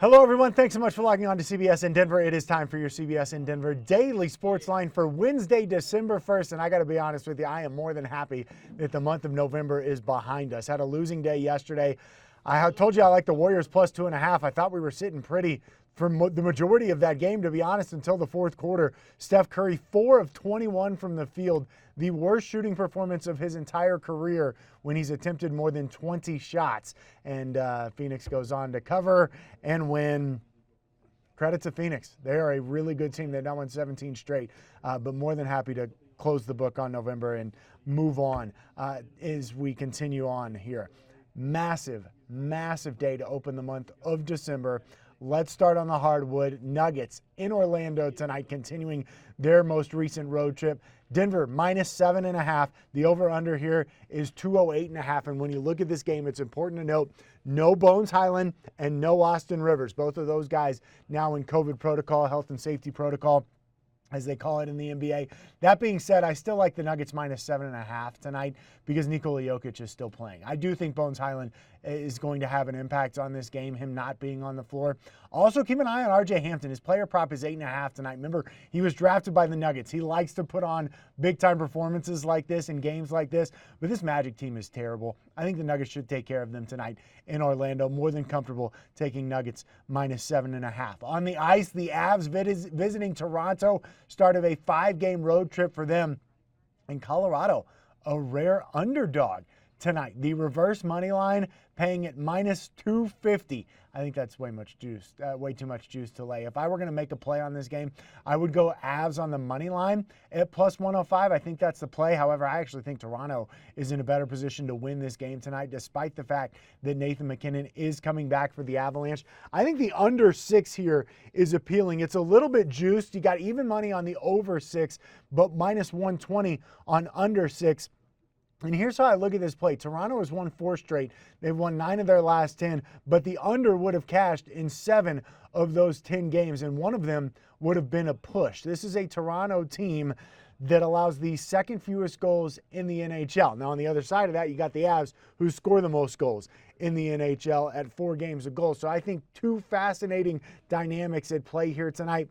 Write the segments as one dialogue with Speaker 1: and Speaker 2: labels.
Speaker 1: Hello, everyone. Thanks so much for logging on to CBSN Denver. It is time for your CBSN Denver Daily Sports Line for Wednesday, December 1st. And I got to be honest with you, I am more than happy that the month of November is behind us. Had a losing day yesterday. I told you I like the Warriors plus 2.5. I thought we were sitting pretty for the majority of that game, to be honest, until the fourth quarter. Steph Curry, 4 of 21 from the field, the worst shooting performance of his entire career when he's attempted more than 20 shots. And Phoenix goes on to cover and win. Credit to Phoenix. They are a really good team. They've now won 17 straight, but more than happy to close the book on November and move on as we continue on here. Massive day to open the month of December. Let's start on the hardwood. Nuggets in Orlando tonight, continuing their most recent road trip. Denver minus 7.5. The over-under here is 208.5. And when you look at this game, it's important to note no Bones Highland and no Austin Rivers. Both of those guys now in COVID protocol, health and safety protocol, as they call it in the NBA. That being said, I still like the Nuggets minus 7.5 tonight because Nikola Jokic is still playing. I do think Bones Highland is going to have an impact on this game, him not being on the floor. Also, keep an eye on R.J. Hampton. His player prop is 8.5 tonight. Remember, he was drafted by the Nuggets. He likes to put on big-time performances like this in games like this, but this Magic team is terrible. I think the Nuggets should take care of them tonight in Orlando. More than comfortable taking Nuggets minus 7.5. On the ice, the Avs visiting Toronto, start of a 5-game road trip for them. In Colorado, a rare underdog tonight. The reverse money line paying at minus 250. I think that's way too much juice to lay. If I were going to make a play on this game, I would go Avs on the money line at plus 105. I think that's the play. However, I actually think Toronto is in a better position to win this game tonight, despite the fact that Nathan McKinnon is coming back for the Avalanche. I think the under 6 here is appealing. It's a little bit juiced. You got even money on the over 6, but minus 120 on under 6. And here's how I look at this play. Toronto has won 4 straight. They've won 9 of their last 10, but the under would have cashed in 7 of those 10 games, and one of them would have been a push. This is a Toronto team that allows the second fewest goals in the NHL. Now, on the other side of that, you got the Avs, who score the most goals in the NHL at 4 games a goal. So I think 2 fascinating dynamics at play here tonight.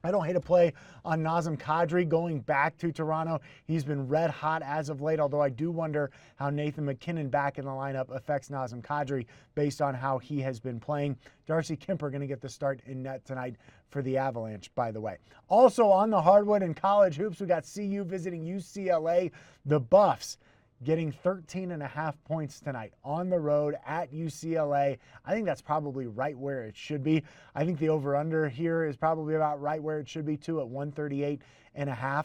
Speaker 1: I don't hate a play on Nazem Kadri going back to Toronto. He's been red hot as of late, although I do wonder how Nathan McKinnon back in the lineup affects Nazem Kadri based on how he has been playing. Darcy Kemper going to get the start in net tonight for the Avalanche, by the way. Also on the hardwood in college hoops, we got CU visiting UCLA. The Buffs getting 13.5 points tonight on the road at UCLA. I think that's probably right where it should be. I think the over-under here is probably about right where it should be too at 138.5.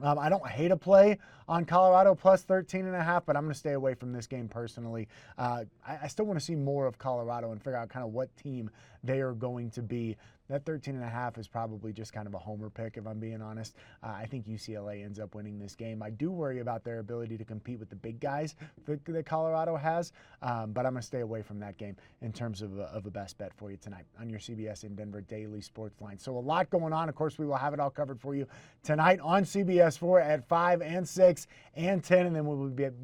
Speaker 1: I don't hate a play on Colorado plus 13.5, but I'm going to stay away from this game personally. I still want to see more of Colorado and figure out kind of what team they are going to be. That 13.5 is probably just kind of a homer pick, if I'm being honest. I think UCLA ends up winning this game. I do worry about their ability to compete with the big guys that Colorado has, but I'm going to stay away from that game in terms of a best bet for you tonight on your CBSN Denver Daily Sports Line. So a lot going on. Of course, we will have it all covered for you tonight on CBS4 at 5 and 6 and 10, and then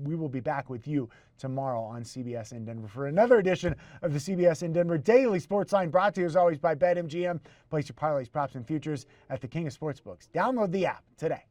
Speaker 1: we will be back with you tomorrow on CBSN Denver for another edition of the CBSN Denver Daily Sports Line, brought to you as always by BetMGM. Place your parlays, props, and futures at the King of Sportsbooks. Download the app today.